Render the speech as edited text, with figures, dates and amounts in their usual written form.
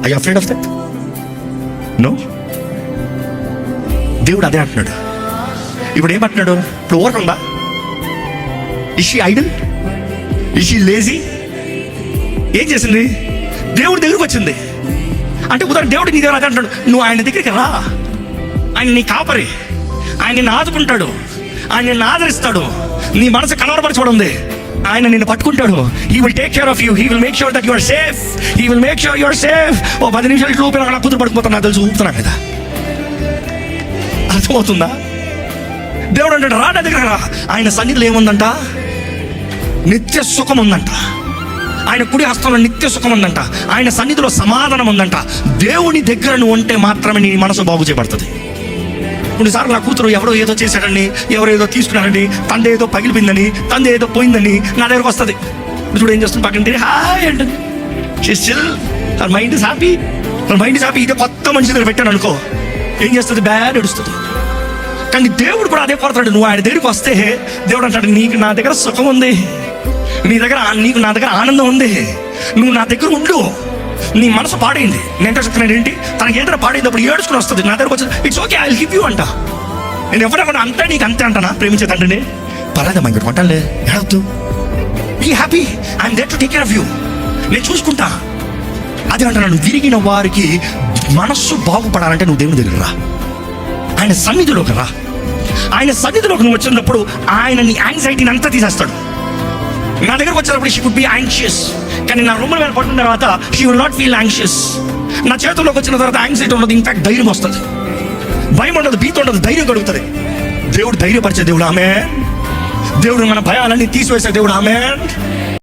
I afraid of that? No. దేవుడు అదే అంటున్నాడు. ఇప్పుడు ఏమంటున్నాడు? ఇప్పుడు ఓరకందా? Is she idle? Is she lazy? ఏం చేసింది? దేవుడి దగ్గరకు వచ్చింది. అంటే ఉదాహరణ దేవుడు నీ దగ్గర అదే అంటాడు, నువ్వు ఆయన దగ్గరికి రా. ఆయన నీ కాపరి, ఆయన నిన్ను ఆదుకుంటాడు, ఆయన నిన్ను ఆదరిస్తాడు. నీ మనసు కలవరపరచబడి ఉంది, ఆయన నిన్ను పట్టుకుంటాడు. He will take care of you. He will make sure that you are safe. He will make sure you are safe. ఓ 10 నిమిషాలు ఇట్లా ఊపిన కూతురు పడుకుపోతాను, నాకు తెలుసు, ఊపుతున్నా కదా. అర్థమవుతుందా? దేవుడు అంటాడు, రా నా దగ్గర రా. ఆయన సన్నిధిలో ఏముందంట? నిత్య సుఖం ఉందంట. ఆయన కుడి హస్తంలో నిత్య సుఖం ఉందంట. ఆయన సన్నిధిలో సమాధానం ఉందంట. దేవుని దగ్గర నువ్వు ఉంటే మాత్రమే నీ మనసు బాగు చేయబడుతుంది. కొన్నిసార్లు నా కూతురు ఎవరో ఏదో చేశాడని, ఎవరో ఏదో తీసుకున్నాడని, తండ్రి ఏదో పగిలిపోయిందని, తండ్రి ఏదో పోయిందని నా దగ్గరకు వస్తుంది. చూడు ఏం చేస్తుంది, పక్కన హాయ్ అంటుంది. Her mind is happy. Her mind is happy. ఇదే కొత్త మనిషి దగ్గర పెట్టాను అనుకో, ఏం చేస్తుంది? బ్యాడ్ ఏడుస్తుంది. కానీ దేవుడు కూడా అదే కోరుతాడు. నువ్వు ఆయన దగ్గరికి వస్తే దేవుడు అంటాడు, నీకు నా దగ్గర సుఖం ఉంది, నీకు నా దగ్గర ఆనందం ఉంది, నువ్వు నా దగ్గర ఉండు. నీ మనసు పాడైంది, నేను చెప్తున్నాను ఏంటి, తనకి ఏంటంటే పాడైంది, అప్పుడు ఏడుచుకుని వస్తుంది నా దగ్గరకు వచ్చి, it's okay, I will give you అంట. నేను ఎవరైనా అంతా నీకు అంతే అంటానా? ప్రేమించే తండ్రిని పర్లేదమ్మా, ఇంకోటి కొట్టాలే, ఏడవద్దు, be happy, I'm there to take care of you, నేను చూసుకుంటా. అదే అంటున్నాను, విరిగిన వారికి మనస్సు బాగుపడాలంటే నువ్వు దేవుని దగ్గర రా, ఆయన సన్నిధిలోకి రా. ఆయన సన్నిధిలోకి నువ్వు వచ్చినప్పుడు ఆయన నీ యాంగ్జైటీని అంతా తీసేస్తాడు. నా దగ్గరకు వచ్చినప్పుడు షీ కుడ్ బి యాంగ్షియస్, కానీ నా రూమ్లో మీద పడుతున్న తర్వాత she will not feel anxious. నా చేతుల్లోకి వచ్చిన తర్వాత యాంగ్జైటీ ఉండదు, ఇన్ఫాక్ట్ ధైర్యం వస్తుంది, భయం ఉండదు, భీతి ఉండదు, ధైర్యం కలుగుతుంది. దేవుడు ధైర్యపరిచే దేవుడు, ఆమేన్. దేవుడు మన భయాలన్నీ తీసివేసే దేవుడు, ఆమేన్.